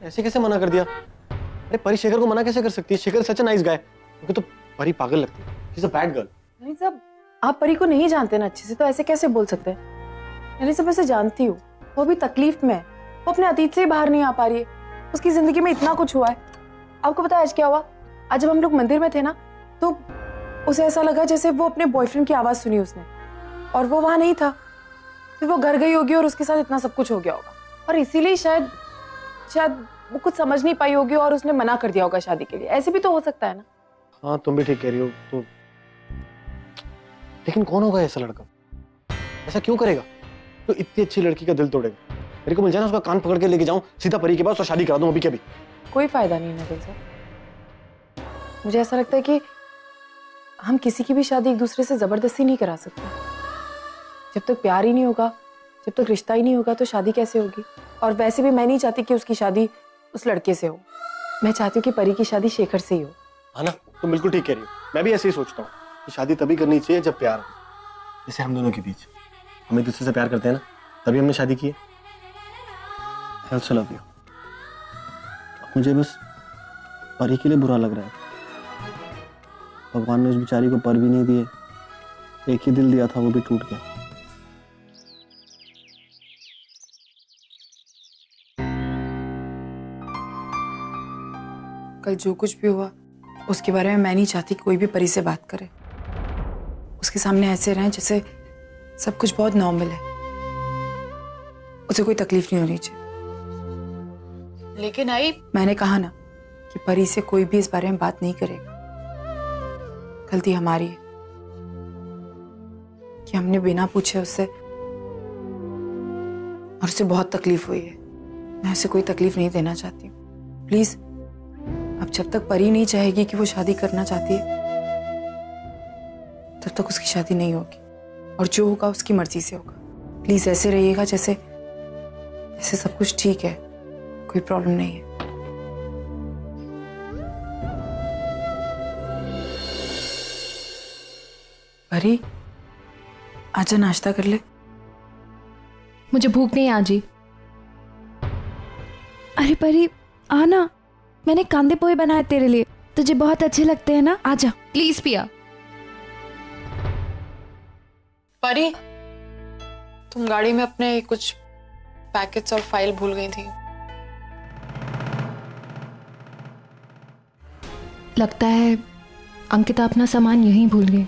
ऐसे कैसे मना कर दिया? अरे परी शेखर को मना कैसे कर सकती है? Shekhar such nice guy. मुझे तो परी पागल लगती है। She is a bad girl. नहीं साहब, आप परी को नहीं जानते ना अच्छे से, तो ऐसे कैसे बोल सकते हैं? नहीं सब ऐसे जानती हूँ, वो भी तकलीफ में है। वो अपने अतीत से ही बाहर नहीं आ पा रही है। उसकी जिंदगी में इतना कुछ हुआ है। आपको पता है आज क्या हुआ? आज जब हम लोग मंदिर में थे ना, तो उसे ऐसा लगा जैसे वो अपने बॉयफ्रेंड की आवाज सुनी उसने, और वो वहां नहीं था। फिर वो घर गई होगी और उसके साथ इतना सब कुछ हो गया होगा, और इसीलिए शायद वो कुछ समझ नहीं पाई होगी और उसने मना कर दिया होगा शादी के लिए। ऐसे भी तो हो सकता है ना? हाँ तुम भी ठीक कह रही हो। तो लेकिन कौन होगा ऐसा लड़का? ऐसा क्यों करेगा? तो इतनी अच्छी लड़की का दिल तोड़ेगा। मेरे को मिल जाए ना, उसका कान पकड़ के लेके जाऊं सीधा परी के पास और शादी करा दूं अभी के अभी। कोई फायदा नहीं नकुल सर। मुझे ऐसा लगता है कि हम किसी की भी शादी एक दूसरे से जबरदस्ती नहीं करा सकते। जब तक प्यार ही नहीं होगा, जब तक रिश्ता ही नहीं होगा, तो शादी कैसे होगी? और वैसे भी मैं नहीं चाहती कि उसकी शादी उस लड़के से हो। मैं चाहती हूँ कि परी की शादी शेखर से ही हो। हाँ ना, तुम बिल्कुल ठीक कह रही हो। मैं भी ऐसे ही सोचता हूँ कि शादी तभी करनी चाहिए जब प्यार हो। जैसे हम दोनों के बीच हम एक दूसरे से प्यार करते हैं ना, तभी हमने शादी की है। I also love you। मुझे बस परी के लिए बुरा लग रहा है। भगवान ने उस बेचारी को पर भी नहीं दिए, एक ही दिल दिया था, वो भी टूट गया। कल जो कुछ भी हुआ उसके बारे में मैं नहीं चाहती कोई भी परी से बात करे। उसके सामने ऐसे रहें जैसे सब कुछ बहुत नॉर्मल है। उसे कोई तकलीफ नहीं होनी चाहिए। लेकिन आई, मैंने कहा ना कि परी से कोई भी इस बारे में बात नहीं करेगा। गलती हमारी है कि हमने बिना पूछे उससे, और उसे बहुत तकलीफ हुई है। मैं उसे कोई तकलीफ नहीं देना चाहती हूँ। प्लीज, अब जब तक परी नहीं चाहेगी कि वो शादी करना चाहती है, तब तक उसकी शादी नहीं होगी, और जो होगा उसकी मर्जी से होगा। प्लीज ऐसे रहिएगा जैसे सब कुछ ठीक है, कोई प्रॉब्लम नहीं है। परी, आजा नाश्ता कर ले। मुझे भूख नहीं आजी। अरे परी आना, मैंने कांदे पोहे बनाए तेरे लिए, तुझे बहुत अच्छे लगते हैं ना, आजा प्लीज पिया। परी, तुम गाड़ी में अपने कुछ पैकेट्स और फाइल भूल गई थी। लगता है अंकिता अपना सामान यहीं भूल गई।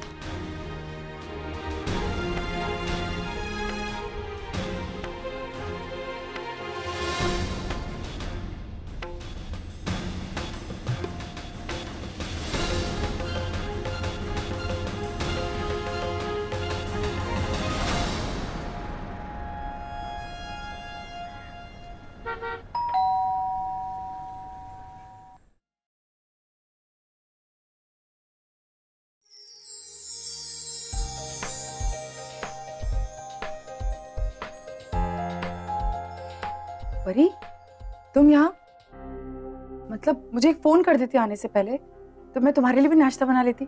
परी, तुम यहाँ? मतलब मुझे एक फोन कर देती आने से पहले, तो मैं तुम्हारे लिए भी नाश्ता बना लेती।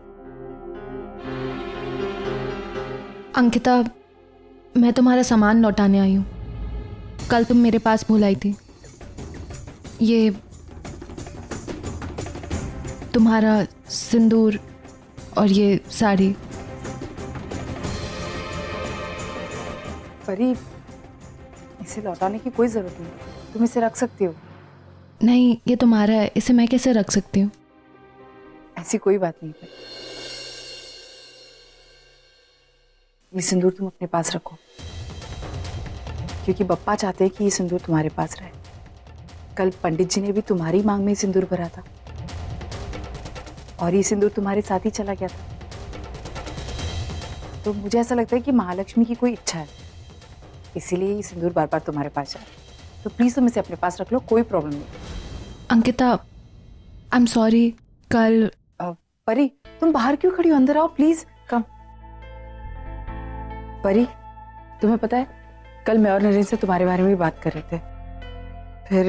अंकिता, मैं तुम्हारा सामान लौटाने आई हूँ। कल तुम मेरे पास भूल आई थी। ये तुम्हारा सिंदूर और ये साड़ी। परी, इसे लौटाने की कोई जरूरत नहीं, तुम इसे रख सकती हो। नहीं, ये तुम्हारा है, इसे मैं कैसे रख सकती हूँ? ऐसी कोई बात नहीं परी। ये सिंदूर तुम अपने पास रखो, क्योंकि बप्पा चाहते हैं कि ये सिंदूर तुम्हारे पास रहे। कल पंडित जी ने भी तुम्हारी मांग में सिंदूर भरा था, और ये सिंदूर तुम्हारे साथ ही चला गया था। तो मुझे ऐसा लगता है कि महालक्ष्मी की कोई इच्छा है, इसीलिए ये सिंदूर बार बार तुम्हारे पास जा रहा है। तो प्लीज तुम इसे अपने पास रख लो, कोई प्रॉब्लम नहीं। Ankita, I am sorry. कल परी, तुम बाहर क्यों खड़ी हो? अंदर आओ प्लीज, कम। परी, तुम्हें पता है कल मैं और नरेंद्र से तुम्हारे बारे में भी बात कर रहे थे। फिर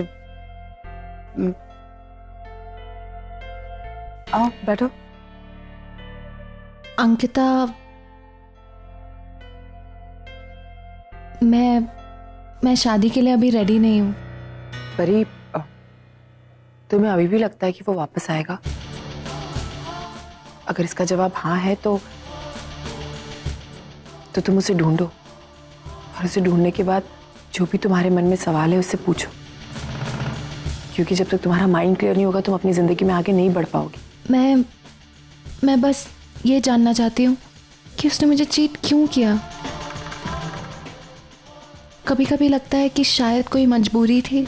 आओ बैठो। अंकिता, मैं शादी के लिए अभी रेडी नहीं हूँ। परी, तुम्हें अभी भी लगता है कि वो वापस आएगा? अगर इसका जवाब हाँ है तो तुम उसे ढूंढो, और उसे ढूंढने के बाद जो भी तुम्हारे मन में सवाल है उससे पूछो, क्योंकि जब तक तुम्हारा माइंड क्लियर नहीं होगा तुम अपनी जिंदगी में आगे नहीं बढ़ पाओगी। मैं बस ये जानना चाहती हूँ कि उसने मुझे चीट क्यों किया। कभी कभी लगता है कि शायद कोई मजबूरी थी,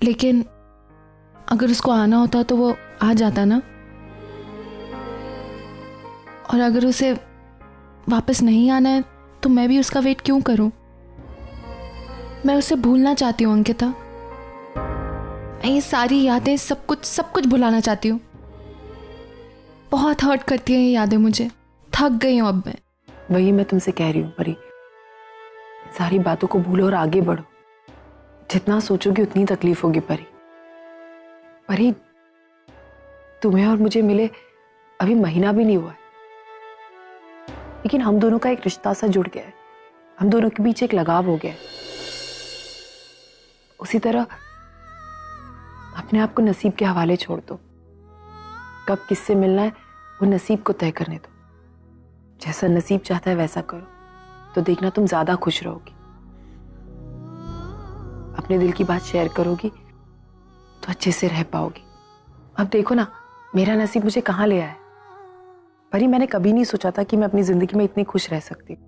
लेकिन अगर उसको आना होता तो वो आ जाता ना। और अगर उसे वापस नहीं आना है तो मैं भी उसका वेट क्यों करूं? मैं उसे भूलना चाहती हूँ अंकिता। मैं ये सारी यादें सब कुछ भुलाना चाहती हूँ। बहुत हर्ट करती हैं ये यादें मुझे। थक गई हूँ अब मैं। वही मैं तुमसे कह रही हूँ परी, सारी बातों को भूलो और आगे बढ़ो। जितना सोचोगी उतनी तकलीफ होगी परी। परी, तुम्हें और मुझे मिले अभी महीना भी नहीं हुआ है, लेकिन हम दोनों का एक रिश्ता सा जुड़ गया है। हम दोनों के बीच एक लगाव हो गया है। उसी तरह अपने आप को नसीब के हवाले छोड़ दो। कब किससे मिलना है वो नसीब को तय करने दो। जैसा नसीब चाहता है वैसा करो, तो देखना तुम ज्यादा खुश रहोगी। अपने दिल की बात शेयर करोगी तो अच्छे से रह पाओगी। अब देखो ना, मेरा नसीब मुझे कहाँ ले आया है। परी, मैंने कभी नहीं सोचा था कि मैं अपनी जिंदगी में इतनी खुश रह सकती हूँ,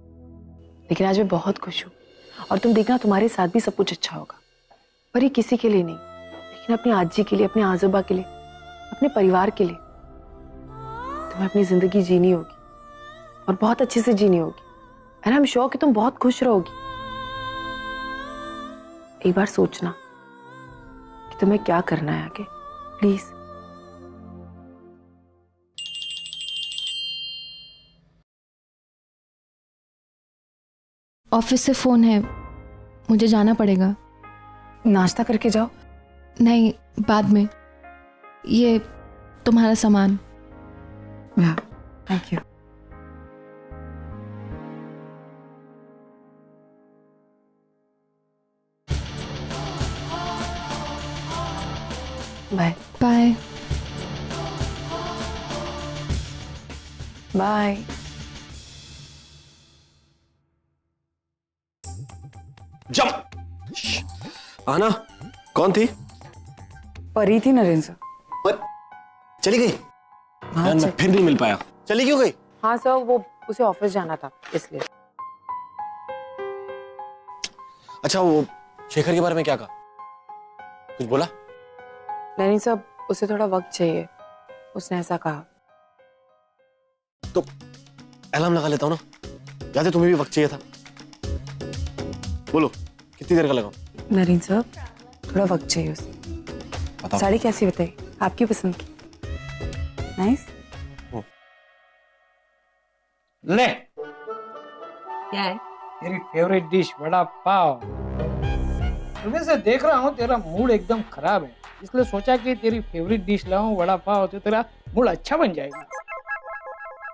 लेकिन आज मैं बहुत खुश हूँ। और तुम देखना तुम्हारे साथ भी सब कुछ अच्छा होगा। परी, किसी के लिए नहीं, लेकिन अपनी आजी के लिए, अपने आजोबा के लिए, अपने परिवार के लिए तुम्हें अपनी जिंदगी जीनी होगी, और बहुत अच्छे से जीनी होगी। एंड आई एम श्योर कि तुम बहुत खुश रहोगी। एक बार सोचना कि तुम्हें क्या करना है आगे, प्लीज। ऑफिस से फोन है, मुझे जाना पड़ेगा। नाश्ता करके जाओ। नहीं, बाद में। ये तुम्हारा सामान। Thank you. Bye bye. Bye. Jump. आना, कौन थी? परी थी नरेंद्र सर। पर चली गई? यार मैं फिर नहीं मिल पाया। चली क्यों गई? हाँ सर, वो उसे ऑफिस जाना था इसलिए। अच्छा, वो शेखर के बारे में क्या कहा? कुछ बोला? नहीं सर, उसे थोड़ा वक्त चाहिए, उसने ऐसा कहा। तो अलार्म लगा लेता हूँ ना, याद है तुम्हें भी वक्त चाहिए था। बोलो कितनी देर का लगाऊं? नरेंद्र सर, थोड़ा वक्त चाहिए उसे। बताओ। साड़ी कैसी बताई? आपकी पसंद की? नाइस। ले, क्या है? तेरी फेवरेट डिश वड़ा पाव। सुबह से देख रहा हूँ तेरा मूड एकदम खराब है, इसलिए सोचा कि तेरी फेवरेट डिश लाऊं वड़ा पाव, तो तेरा मूड अच्छा बन जाएगा।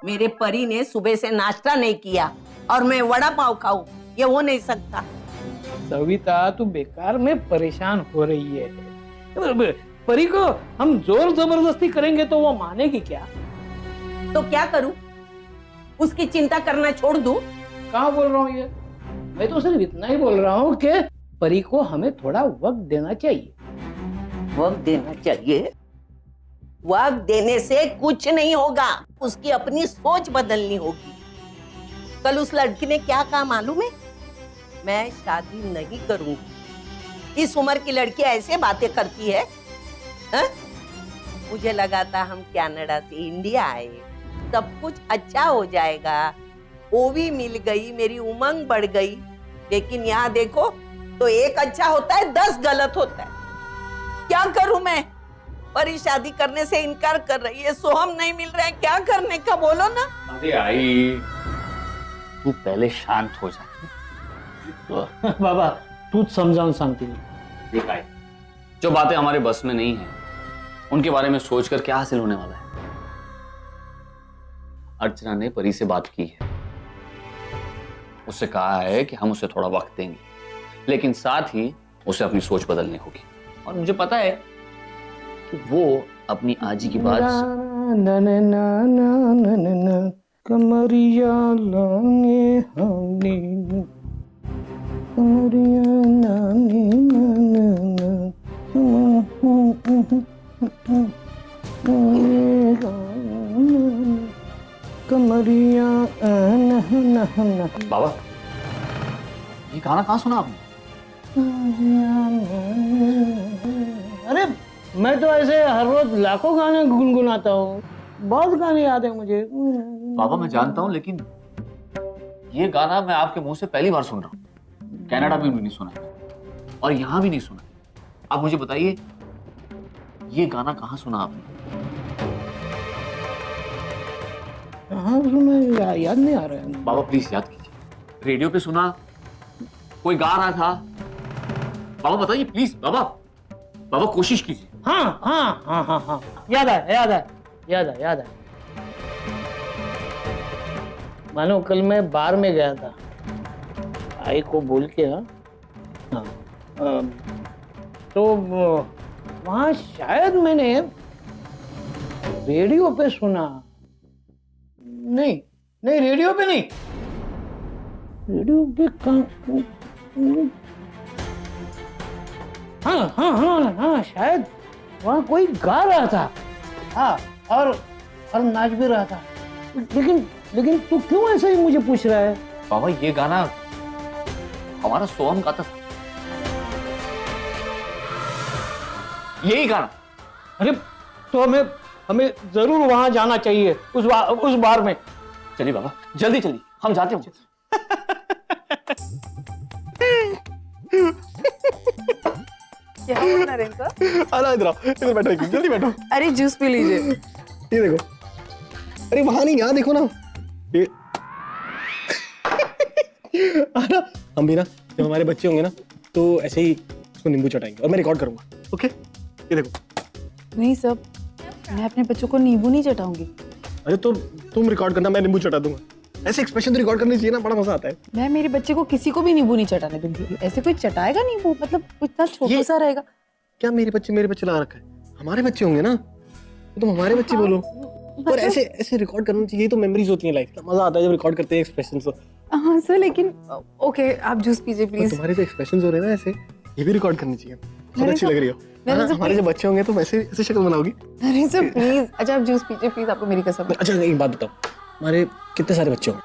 मेरे परी ने सुबह से नाश्ता नहीं किया और मैं वड़ा पाव खाऊं, ये हो नहीं सकता। सविता, तू बेकार में परेशान हो रही है। परी को हम जोर जबरदस्ती करेंगे तो वो मानेगी क्या? तो क्या करूं? उसकी चिंता करना छोड़ दूं? कहाँ बोल रहा हूँ ये? मैं तो सिर्फ इतना ही बोल रहा हूँ कि परी को हमें थोड़ा वक्त देना चाहिए। वक्त देना चाहिए? वक्त देने से कुछ नहीं होगा, उसकी अपनी सोच बदलनी होगी। कल उस लड़की ने क्या कहा मालूम है? मैं शादी नहीं करूंगी। इस उम्र की लड़की ऐसे बातें करती है, हा? मुझे लगा था हम कनाडा से इंडिया आए, सब कुछ अच्छा हो जाएगा। वो भी मिल गई, मेरी उमंग बढ़ गई, लेकिन यहाँ देखो तो एक अच्छा होता है 10 गलत होता है। क्या करूं मैं? परी शादी करने से इनकार कर रही है, सोहम नहीं मिल रहा है, क्या करने का बोलो ना। अरे आई, तू पहले शांत हो जा। तो बाबा तू समझाऊं शांति। देख आई, जो बातें हमारे बस में नहीं है उनके बारे में सोचकर क्या हासिल होने वाला है। अर्चना ने परी से बात की है, उससे कहा है कि हम उसे थोड़ा वक्त देंगे, लेकिन साथ ही उसे अपनी सोच बदलनी होगी। और मुझे पता है कि वो अपनी आजी की बात कमरिया लाने हमने कमरिया लाने कमरिया। बाबा, ये गाना कहाँ सुना आपने? अरे मैं तो ऐसे हर रोज लाखों गाने गुनगुनाता हूँ, बहुत गाने याद है मुझे। बाबा मैं जानता हूँ, लेकिन ये गाना मैं आपके मुंह से पहली बार सुन रहा हूँ। कनाडा में भी नहीं सुना है और यहाँ भी नहीं सुना है। आप मुझे बताइए, ये गाना कहाँ सुना आपने? कहाँ सुना याद नहीं आ रहा है। बाबा प्लीज याद कीजिए। रेडियो पे सुना, कोई गा रहा था? बाबा बताइए प्लीज। बाबा बाबा कोशिश कीजिए। हाँ हाँ हाँ हाँ हाँ, याद है याद है याद है याद है। मानो कल मैं बार में गया था, आई को बोल के। हाँ तो वहाँ शायद मैंने रेडियो पे सुना। नहीं नहीं, रेडियो पे नहीं, रेडियो पे कहाँ? हाँ हाँ हाँ हाँ, शायद वहाँ कोई गा रहा था। हाँ, और नाच भी रहा था। लेकिन तू क्यों ऐसे ही मुझे पूछ रहा है? बाबा ये गाना हमारा सोहम गाता था, यही गाना। अरे तो हमें जरूर वहां जाना चाहिए, उस बार में। चलिए बाबा, जल्दी चलिए, हम जाते हैं। क्या हुआ नरेन सर? आना इधर आओ, इधर बैठो, जल्दी बैठो। अरे जूस पी लीजिए। ये देखो, अरे वहां नहीं, यहाँ देखो ना। ये आना, हम भी ना जब हमारे बच्चे होंगे ना तो ऐसे ही उसको नींबू चटाएंगे और मैं रिकॉर्ड करूंगा। ओके, ये देखो। नहीं सर, मैं अपने बच्चों को नींबू नहीं चटाऊंगी। अरे तो तुम रिकॉर्ड करना, मैं नींबू चटा दूंगा। ऐसे एक्सप्रेशन तो रिकॉर्ड करनी चाहिए ना, बड़ा मजा आता है। मैं मेरे बच्चे को किसी को भी नींबू नहीं चटाने दूंगी। ऐसे कोई चटाएगा नींबू? मतलब इतना छोटा सा रहेगा। क्या मेरे बच्चे लगा रखा है? हमारे बच्चे होंगे ना, तो तुम हमारे बच्चे बोलो। और ऐसे रिकॉर्ड करना चाहिए, तो मेमोरीज होती हैं लाइफ का। मजा आता है जब रिकॉर्ड करते हैं एक्सप्रेशन। हाँ सर, लेकिन ओके, आप जूस पीजिए प्लीज। तुम्हारे जो एक्सप्रेशंस हो रहे हैं ना ऐसे, ये भी रिकॉर्ड करनी चाहिए। बहुत अच्छी लग रही हो। हमारे जब बच्चे होंगे तो वैसे ऐसे शक्ल बनाओगी। अरे सर प्लीज, अच्छा आप जूस पीजिए प्लीज, आपको मेरी कसम। अच्छा एक बात बताओ, हमारे कितने सारे बच्चे होंगे?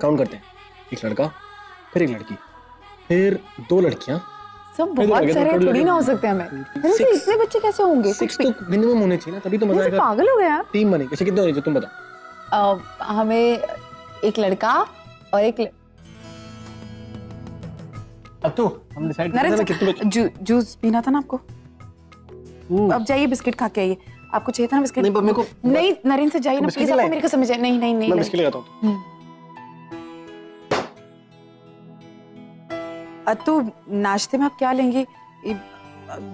काउंट करते हैं। एक लड़का, फिर एक लड़की, फिर 2 लड़कियां। सब बहुत सारे थोड़ी ना हो सकते हैं। हमें अरे सर इतने बच्चे कैसे होंगे? 6 तो मिनिमम होने चाहिए ना, तभी तो मजा आएगा। पागल हो गए आप। टीम बनेगी। अच्छा कितने होने चाहिए तुम बताओ? हमें एक लड़का और एक अब तो हम डिसाइड करते हैं ना कितने बच्चे। जूस पीना था ना आपको। अब जाइए बिस्किट खा के आइए। आपको चाहिए था ना बिस्किट? नहीं मेरे को नहीं नरेन से जाइए ना बिस्किट प्लीज, आपको लाए? मेरी कसम है। नहीं नहीं नहीं मैं बिस्किट लगाता हूँ। तो नाश्ते में आप क्या लेंगे?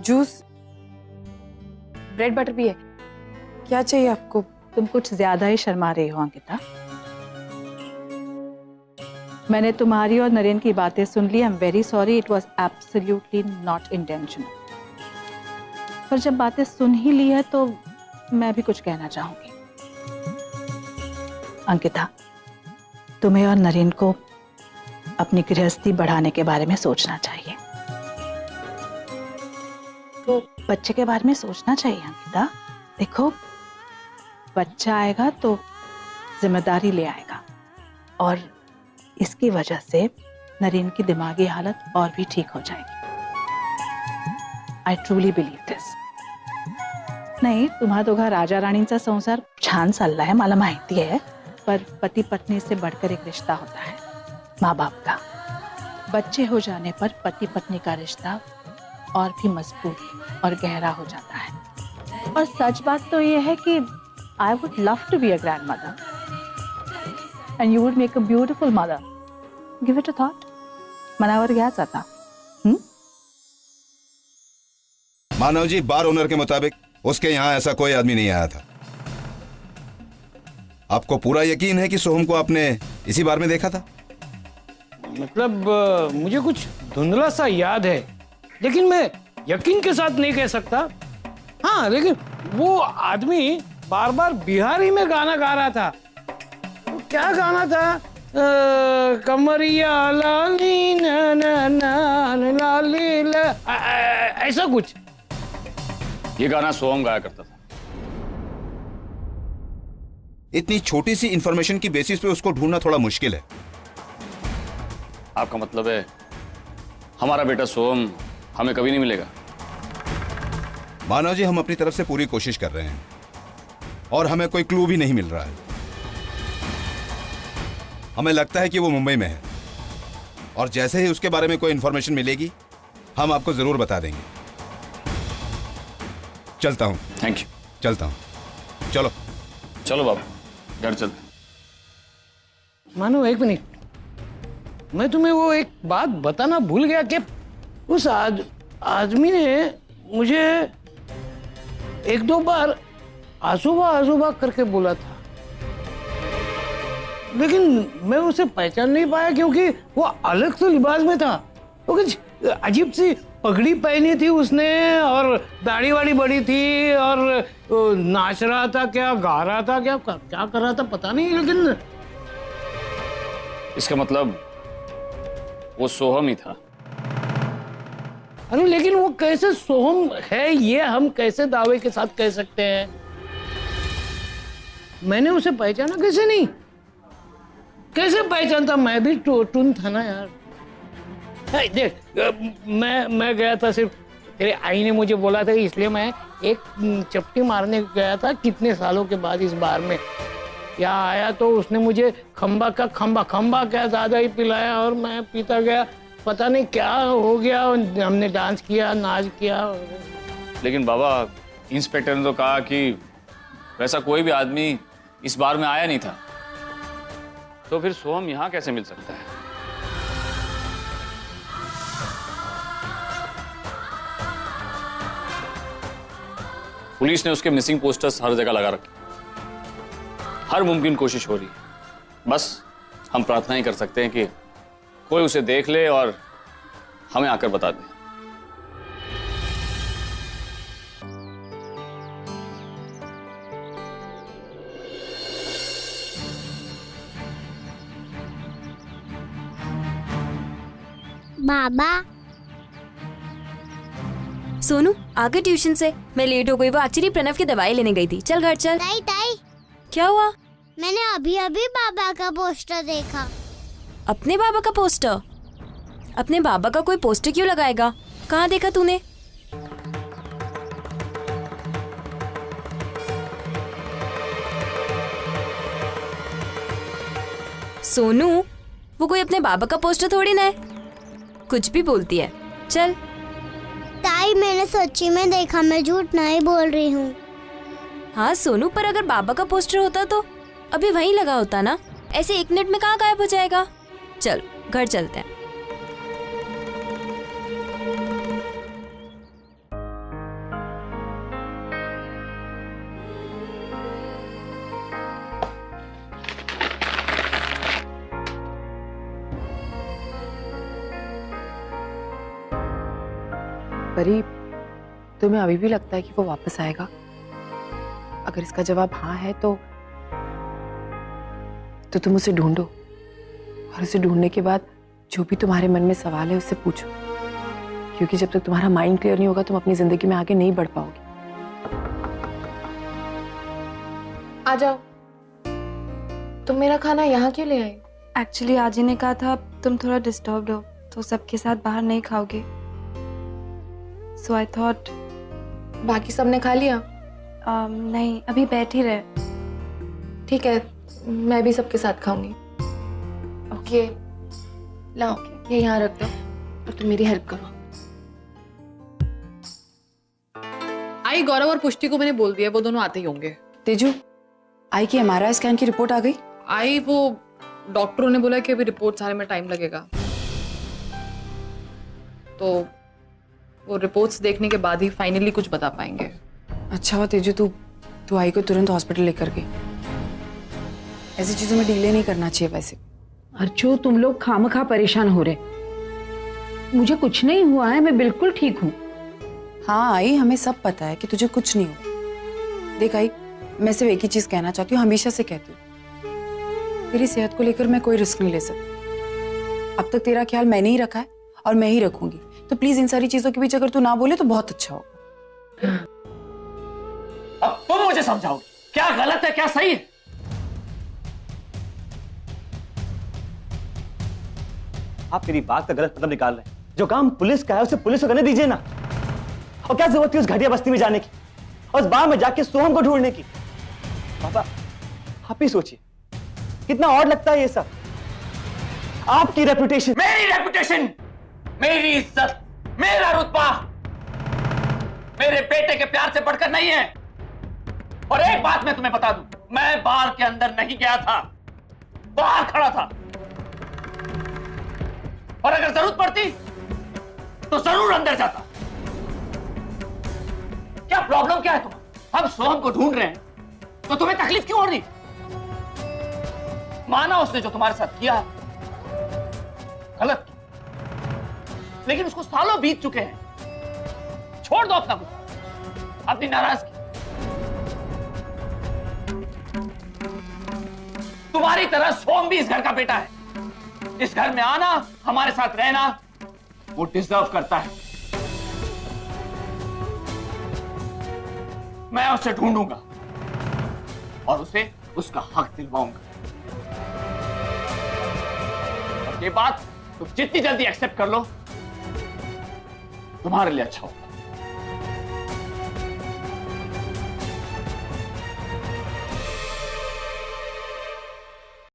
जूस, ब्रेड बटर भी है। क्या चाहिए आपको? तुम कुछ ज्यादा ही शर्मा रही हो अंकिता। मैंने तुम्हारी और नरेन की बातें सुन ली। I am very sorry, it was absolutely not intentional. पर जब बातें सुन ही ली है तो मैं भी कुछ कहना चाहूंगी। अंकिता, तुम्हें और नरेन को अपनी गृहस्थी बढ़ाने के बारे में सोचना चाहिए। तो बच्चे के बारे में सोचना चाहिए अंकिता। देखो, बच्चा आएगा तो जिम्मेदारी ले आएगा, और इसकी वजह से नरेन की दिमागी हालत और भी ठीक हो जाएगी। I truly believe this. नाही, तुम्हा दोघा राजा राणींचा संसार छान चालला है, मला माहिती है, पर पति पत्नी से बढ़कर एक रिश्ता होता है, माँ बाप का। बच्चे हो जाने पर पति पत्नी का रिश्ता और भी मजबूत और गहरा हो जाता है। और सच बात तो ये है कि I would love to be a grandmother and you would make a beautiful mother. Give it a thought. मनावर घ्याच आता। मानव जी, बार ओनर के मुताबिक उसके यहाँ ऐसा कोई आदमी नहीं आया था। आपको पूरा यकीन है कि सोहम को आपने इसी बार में देखा था? मतलब मुझे कुछ धुंधला सा याद है, लेकिन मैं यकीन के साथ नहीं कह सकता। हाँ, लेकिन वो आदमी बार बार बिहारी में गाना गा रहा था। वो क्या गाना था? कमरिया लाली ना ना ना लाली ला, ऐसा कुछ। ये गाना सोहम गाया करता था। इतनी छोटी सी इंफॉर्मेशन की बेसिस पे उसको ढूंढना थोड़ा मुश्किल है। आपका मतलब है हमारा बेटा सोहम हमें कभी नहीं मिलेगा? मानव जी, हम अपनी तरफ से पूरी कोशिश कर रहे हैं और हमें कोई क्लू भी नहीं मिल रहा है। हमें लगता है कि वो मुंबई में है और जैसे ही उसके बारे में कोई इंफॉर्मेशन मिलेगी हम आपको जरूर बता देंगे। चलता हूं। Thank you. चलता हूं। चलो चलो बाबू, घर चलते। मानो एक मिनट, मैं तुम्हें वो एक बात बताना भूल गया कि उस आदमी ने मुझे एक दो बार आजूबा आजूबा करके बोला था, लेकिन मैं उसे पहचान नहीं पाया क्योंकि वो अलग से लिबास में था। वो कुछ अजीब सी पगड़ी पहनी थी उसने और दाढ़ी वाड़ी बड़ी थी और नाच रहा था, क्या गा रहा था, क्या कर रहा था पता नहीं, लेकिन इसका मतलब वो सोहम ही था। अरे लेकिन वो कैसे सोहम है ये हम कैसे दावे के साथ कह सकते हैं? मैंने उसे पहचाना कैसे नहीं? कैसे पहचानता? मैं भी टून था ना यार। देख, मैं गया था, सिर्फ तेरे आई ने मुझे बोला था, इसलिए मैं एक चपटी मारने गया था कितने सालों के बाद इस बार में। यहाँ आया तो उसने मुझे खंबा क्या ज्यादा ही पिलाया और मैं पीता गया, पता नहीं क्या हो गया। हमने डांस किया, नाच किया। लेकिन बाबा, इंस्पेक्टर ने तो कहा कि वैसा कोई भी आदमी इस बार में आया नहीं था, तो फिर सोहम यहाँ कैसे मिल सकता है? पुलिस ने उसके मिसिंग पोस्टर्स हर जगह लगा रखे, हर मुमकिन कोशिश हो रही है। बस हम प्रार्थना ही कर सकते हैं कि कोई उसे देख ले और हमें आकर बता दे। बाबा। सोनू आ गए ट्यूशन से? मैं लेट हो गई। वो एक्चुअली प्रणव की दवाई लेने गई थी। चल घर चल। ताई ताई, क्या हुआ? मैंने अभी अभी बाबा का पोस्टर देखा। अपने बाबा का पोस्टर? अपने बाबा का कोई पोस्टर क्यों लगाएगा? कहाँ देखा तूने? सोनू, वो कोई अपने बाबा का पोस्टर थोड़ी ना है। कुछ भी बोलती है। चल। ताई, मैंने सच्ची में देखा, मैं झूठ नहीं बोल रही हूँ। हाँ सोनू, पर अगर बाबा का पोस्टर होता तो अभी वहीं लगा होता ना। ऐसे एक मिनट में कहाँ गायब हो जाएगा? चल घर चलते हैं। परी, तुम्हें अभी भी लगता है कि वो वापस आएगा? अगर इसका जवाब हाँ है तो तुम उसे ढूंढो और उसे ढूंढने के बाद जो भी तुम्हारे मन में सवाल है उससे पूछो, क्योंकि जब तक तुम्हारा माइंड क्लियर नहीं होगा तुम अपनी जिंदगी में आगे नहीं बढ़ पाओगे। आ जाओ। तुम मेरा खाना यहाँ क्यों ले आई? एक्चुअली आजी ने कहा था तुम थोड़ा डिस्टर्ब्ड हो तो सबके साथ बाहर नहीं खाओगे, सो आई थॉट। बाकी सबने खा लिया? नहीं, अभी बैठ ही रहे। ठीक है, मैं भी सबके साथ खाऊंगी। ओके, लाओ ये यहाँ रख दो और तुम मेरी हेल्प करो। आई, गौरव और पुष्टि को मैंने बोल दिया, वो दोनों आते ही होंगे। तेजू, आई की MRI स्कैन की रिपोर्ट आ गई? आई, वो डॉक्टरों ने बोला कि अभी रिपोर्ट आने में टाइम लगेगा, तो वो रिपोर्ट्स देखने के बाद ही फाइनली कुछ बता पाएंगे। अच्छा हुआ तेजू तू आई को तुरंत हॉस्पिटल लेकर गई। ऐसी चीजों में डिले नहीं करना चाहिए वैसे। अर्चो, तुम लोग खामखा परेशान हो रहे। मुझे कुछ नहीं हुआ है, मैं बिल्कुल ठीक हूँ। हाँ आई, हमें सब पता है कि तुझे कुछ नहीं हुआ। देख आई, मैं सिर्फ एक ही चीज कहना चाहती हूँ, हमेशा से कहती हूँ, तेरी सेहत को लेकर मैं कोई रिस्क नहीं ले सकती। अब तक तेरा ख्याल मैंने ही रखा है और मैं ही रखूंगी, तो प्लीज इन सारी चीजों के बीच अगर तू ना बोले तो बहुत अच्छा होगा। अब तुम मुझे समझाओगे क्या गलत है क्या सही है? आप मेरी बात का गलत मतलब निकाल रहे हैं। जो काम पुलिस का है उसे पुलिस को करने दीजिए ना। और क्या जरूरत थी उस घटिया बस्ती में जाने की और उस बार में जाके सोहम को ढूंढने की? पापा आप ही सोचिए, कितना ऑड लगता है ये सब। आपकी रेपुटेशन, मेरी रेपुटेशन, मेरी इज्जत, मेरा रुतबा मेरे बेटे के प्यार से बढ़कर नहीं है। और एक बात मैं तुम्हें बता दूं, मैं बार के अंदर नहीं गया था, बाहर खड़ा था। और अगर जरूरत पड़ती तो जरूर अंदर जाता। क्या प्रॉब्लम क्या है तुम्हें? हम सोहम को ढूंढ रहे हैं तो तुम्हें तकलीफ क्यों हो रही? माना उसने जो तुम्हारे साथ किया गलत किया, लेकिन उसको सालों बीत चुके हैं। छोड़ दो अपना गुस्सा, अपनी नाराजगी। तुम्हारी तरह सोहम भी इस घर का बेटा है। इस घर में आना, हमारे साथ रहना वो डिजर्व करता है। मैं उसे ढूंढूंगा और उसे उसका हक दिलवाऊंगा। और ये बात तुम जितनी जल्दी एक्सेप्ट कर लो तुम्हारे लिए अच्छा हो।